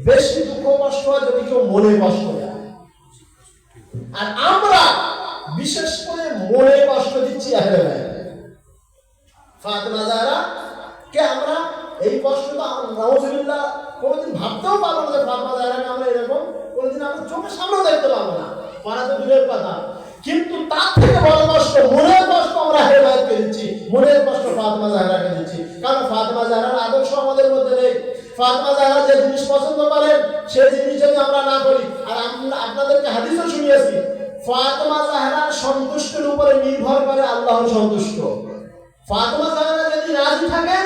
বেশি দুঃখ কষ্ট হয় যদি কেউ মনে কষ্ট দেয়। আর আমরা বিশেষ করে মনে কষ্ট দিচ্ছি আহলে বাইত। ফাতেমা জাহরা কে আমরা এই কষ্টটা নাউজুবিল্লাহ কোনোদিন ভাবতেও পারবো না যে ফাতেমা জাহরাকে আমরা এরকম কোনোদিন আমরা চোখের সামনেও দেখতে পাবো না, পারা তো দূরের কথা। কিন্তু তার থেকে বড় কষ্ট, মনের কষ্ট আমরা আহলে বাইতকে দিচ্ছি, মনের কষ্ট ফাতেমা জাহরাকে দিচ্ছি। কারণ ফাতেমা জাহরার আদর্শ আমাদের মধ্যে নেই। ফাতেমা জাহরা যে জিনিস পছন্দ করেন সেই জিনিস যদি আমরা না করি, আর আমরা আপনাদেরকে হাদিসও শুনিয়েছি, ফাতেমা জাহরার সন্তুষ্টির উপরে নির্ভর করে আল্লাহর সন্তুষ্ট। ফাতেমা জাহরা যদি রাজি থাকে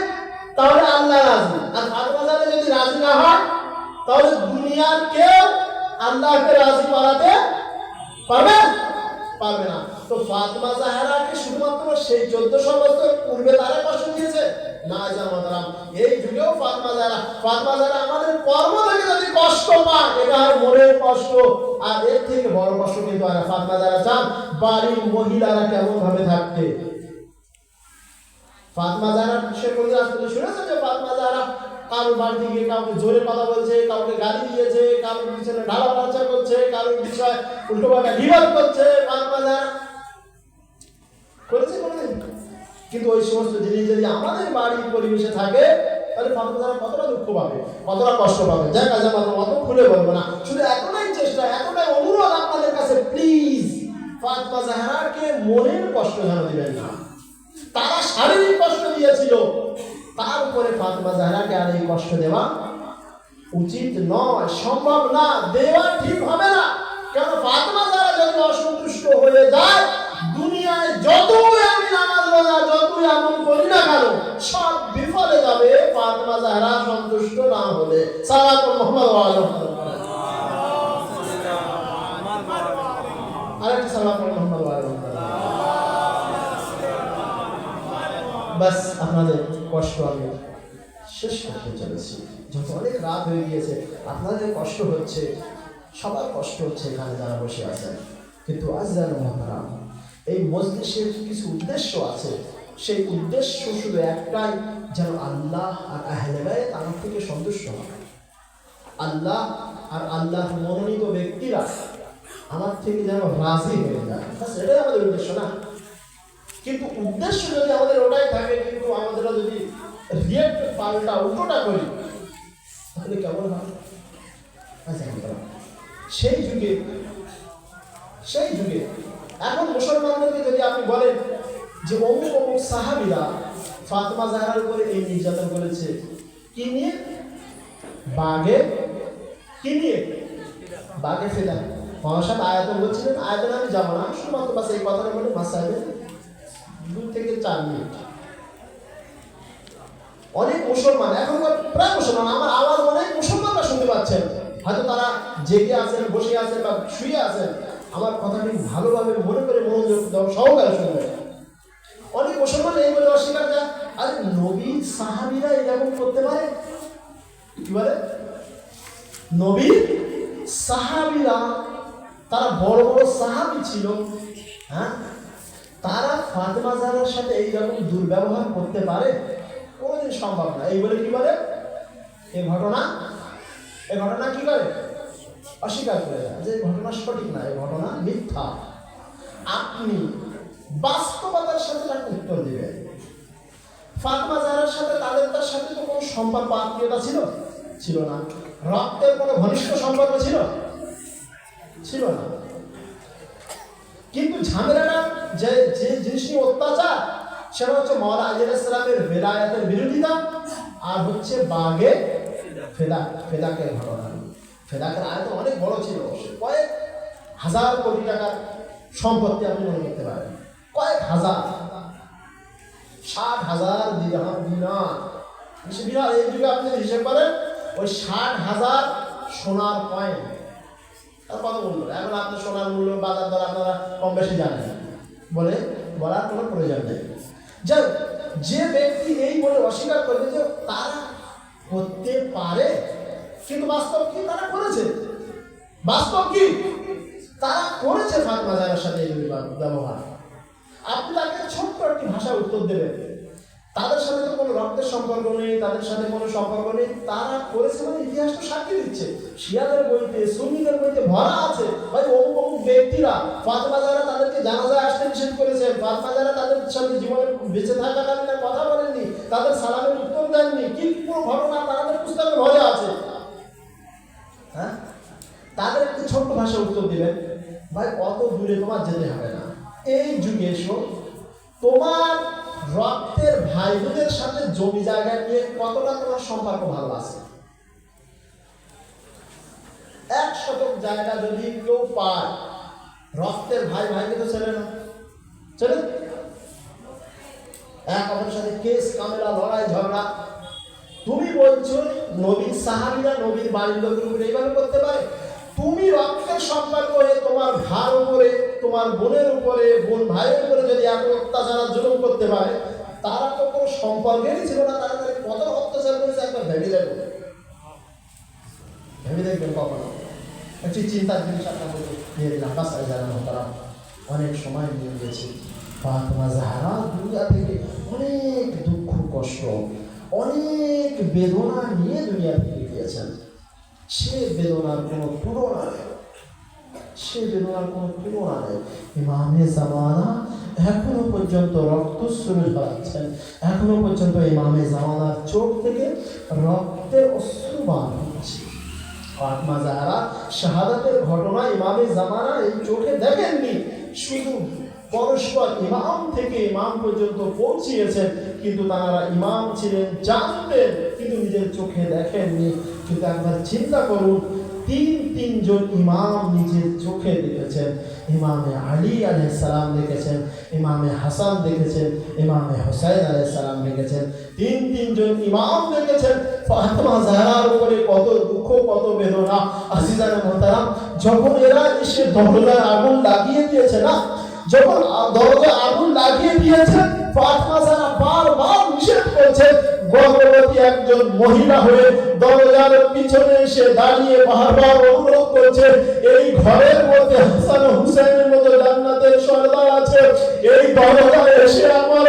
তাহলে আল্লাহ রাজি, আর ফাতেমা জাহরা যদি রাজি না হয় তাহলে দুনিয়ার কেউ আল্লাহকে রাজি করাতে পারবে না। তো ফাতেমা জাহরাকে শুধুমাত্র সেই 1400 বছর পূর্বে তারা কষ্ট দিয়েছে না, জামাতারাম এই যুগেও ফাতেমা জাহরা আমাদের কর্ম থেকে যদি কষ্ট পায় এটা আর মনের কষ্ট, আর এর থেকে বড় কষ্ট কিন্তু আর ফাতেমা জাহরা চান বাড়ির মহিলারা কেমন ভাবে থাকতে। ফাতেমা জাহরা সে কোনদিন আসলে শুনেছে যে ফাতেমা জাহরা কারোর বাড়িতে গিয়ে কাউকে জোরে কথা বলছে, কাউকে গালি দিয়েছে, কারোর পিছনে ঢালা পাল্টা করছে, কারোর বিষয় উল্টো পাল্টা বিবাদ করছে? ফাতেমা জাহরা করেছে কোনদিন? কিন্তু ওই সমস্ত জিনিস যদি আমাদের বাড়ির পরিবেশে থাকে তাহলে ফাতেমা জাহরা কতটা দুঃখ পাবে, কতটা কষ্ট পাবে। যাই কাজে আমরা অত খুলে বলবো না, শুধু এতটাই চেষ্টা, এতটাই অনুরোধ আপনাদের কাছে, প্লিজ ফাতেমা জাহরাকে মনের কষ্ট যেন দিবেন না। তারা শারীরিক কষ্ট দিয়েছিল, তার উপরে ফাতেমা জাহরাকে আর এই কষ্ট দেওয়া উচিত নয়, সম্ভব না, দেওয়া ঠিক হবে না। কেন ফাতেমা জাহরা যদি অসন্তুষ্ট হয়ে যায়, দুনিয়ায় যতই আমি নামাজ রোজা যতই আমল করি না কেন সব বিফলে যাবে ফাতেমা জাহরা সন্তুষ্ট না হলে। সাল্লাল্লাহু আলাইহি ওয়াসাল্লাম আরেকটা সাল্লাল্লাহু আলাইহি ওয়াসাল্লাম। বাস আপনাদের কষ্ট আমি শেষ করতে চলেছি, যত অনেক রাত হয়ে গিয়েছে, আপনাদের কষ্ট হচ্ছে, সবার কষ্ট হচ্ছে এখানে যারা বসে আছেন। কিন্তু আজ জানো আপনারা এই মজলিসের কিছু উদ্দেশ্য আছে, সেই উদ্দেশ্য শুধু একটাই, যেন আল্লাহ আর আহলে বাইত আমার থেকে সন্তুষ্ট হয়, আল্লাহ আর আল্লাহ মনোনীত ব্যক্তিরা আমার থেকে যেন রাজি হয়ে যায়, এটাই আমাদের উদ্দেশ্য না। কিন্তু উদ্দেশ্য যদি আমাদের ওটাই থাকে, কিন্তু আমাদের যদি রিয়েক্ট পাল্টা উল্টোটা করি তাহলে কেমন হয়? সেই যুগে এখন মুসলমানদেরকে যদি আপনি বলেন যে অমুক অমুক সাহাবীরা ফাতেমা জাহরার উপরে এই নির্যাতন করেছে, কি নিয়ে? বাগে ফেলা। মহাসাব আয়াতন বলছিলেন, আয়াতন আমি যাবো না, শুধুমাত্র বাস এই কথাটা বলে মাসাইবে 2 থেকে 4 মিনিট। অনেক মুসলমান এখনকার প্রায় মুসলমান, আমার আওয়াজ অনেক মুসলমানরা শুনতে পাচ্ছেন, হয়তো তারা জেগে আছেন, বসে আছেন বা শুয়ে আছেন, আমার কথাটি ভালোভাবে মনে করে মনোযোগ সহকারে শুনবেন। অনেক মুসলমান এই বলে অস্বীকার যায়, আরে নবীর সাহাবীরা এরকম করতে পারে? কি বলে? নবীর সাহাবীরা, তারা বড় বড় সাহাবী ছিল, হ্যাঁ, তারা ফাতেমা জাহরার সাথে এইরকম দুর্ব্যবহার করতে পারে? কোনোদিন সম্ভব না। এই বলে কি বলে? এই ঘটনা কি করে? অস্বীকার করে দেয় যে ঘটনা সঠিক না, এই ঘটনা মিথ্যা। আপনি বাস্তবতার সাথে তাকে উত্তর দিবেন, ফাতেমা জাহরার সাথে তার সাথে তো কোনো সম্পর্ক আত্মীয়তা ছিল না। রক্তের কোনো ঘনিষ্ঠ সম্পর্ক ছিল না। কিন্তু ঝামেলাটা যে জিনিস নিয়ে অত্যাচার, সেটা হচ্ছে মাওলানা আলী আলাইহিস সালামের বেলায়েতের বিরোধিতা, আর হচ্ছে বাগে ফেদাকের ঘটনা। ফেদাকের আয়ত অনেক বড় ছিল, কয়েক হাজার কোটি টাকার সম্পত্তি আপনি মনে করতে পারেন, কয়েক হাজার, 60,000 দিরহাম দিনার। এই যুগে আপনি যদি হিসেব করেন, ওই 60,000 সোনার কয়েন তার কত মূল্য। এখন আপনি সোনার মূল্য বাজার দর আপনারা কম বেশি জানেন, বলার কোনো প্রয়োজন নেই। যে ব্যক্তি এই বলে অস্বীকার করবে যে তারা করতে পারে, কিন্তু বাস্তব কি তারা করেছে, তারা করেছে ফাতেমা জাহরার সাথে এই ব্যবহার। আপনি তাকে ছোট্ট একটি ভাষায় উত্তর দেবেন, তাদের সাথে তো কোনো রক্তের সম্পর্ক নেই, তাদের সাথে কোনো সম্পর্ক নেই, তারা করেছে মানে ইতিহাস তো সাক্ষী দিচ্ছে। শিয়াদের বইতে, সুন্নিদের বইতে ভরা আছে, ভাই অমুক ব্যক্তিরা ফাতেমা জাহরা তাদেরকে জানাজায় আসতে নিষেধ করেছে, ফাতেমা জাহরা তাদের সাথে জীবনে বেঁচে থাকাকালীন কথা বলেননি, তাদের সালামের উত্তর দেননি, কি পুরো ঘটনা তাদের পুস্তকে ভরে আছে। হ্যাঁ, তাদের একটি ছোট্ট ভাষায় উত্তর দিবেন, ভাই অত দূরে তোমার যেতে হবে না, এই যুগে এসো, তোমার রক্তের ভাই বোনের সাথে জমি জায়গা নিয়ে কতটা তোমার সম্পর্ক ভালো আছে। 1 শতক জায়গা যদি কেউ পায়, রক্তের ভাইকে তো ছেলে না, ছেলে এক অপরের সাথে কেস কামেলা, লড়াই ঝগড়া। তুমি বলছো নবীর সাহাবীরা নবীর বাড়ির লোকের উপরে এইভাবে করতে পারে? তুমি রক্তের সম্পর্ক হয়ে তোমার ভাইয়ের উপরে, তোমার বোনের উপরে, বোন ভাইয়ের উপরে যদি এত অত্যাচার জুলুম করতে পারে, তারা তো কোনো সম্পর্কেরই ছিল না, তারা কত অত্যাচার করেছে একবার ভেবে দেখবেন কখনো। একটি চিন্তার জিনিস আপনাদের নিয়ে দিলাম। বাসায় যারা তারা অনেক সময় নিয়ে গেছে। ফাতেমা জাহরা দুনিয়া থেকে অনেক দুঃখ কষ্ট, অনেক বেদনা নিয়ে দুনিয়া থেকে গিয়েছেন। সে বেদনার কোনো তুলনা নেই। ইমামে জামানা এখনো পর্যন্ত রক্তস্রোত ঝরাচ্ছেন, এখনো পর্যন্ত ইমামে জামানার চোখ থেকে রক্তের অশ্রু বার হচ্ছে। ফাতেমা জাহরা শাহাদাতের ঘটনা ইমামে জামানা এই চোখে দেখেননি, শুধু পরস্পর ইমাম থেকে ইমাম পর্যন্ত পৌঁছিয়েছেন, কিন্তু তারা ইমাম ছিলেন, জানতেন, কিন্তু নিজের চোখে দেখেননি। কিন্তু একবার চিন্তা করুন, তিনজন ইমাম নিজের চোখে দেখেছেন। ইমামে আলী আলাইহিস সালাম দেখেছেন, ইমামে হাসান দেখেছেন, ইমামে হুসাইন আলাইহিস সালাম দেখেছেন। তিনজন ইমাম দেখেছেন। ফাতেমা জাহরার উপরে কত দুঃখ, কত বেদনা। আজিজানে মোহতারাম, যখন এরা এসে দরজায় আগুন লাগিয়ে দিয়েছে না, যখন দরজায় আগুন লাগিয়ে দিয়েছেন, ফাতেমা জাহরা বারবার নিষেধ করছেন। গর্ভবতী একজন মহিলা হয়ে দরজার পিছনে এসে দাঁড়িয়ে বারবার অনুরোধ করছে, এই ঘরের মধ্যে হাসান ও হুসাইনের মতো জান্নাতের সর্দার আছে, এই দরজায় এসে আমার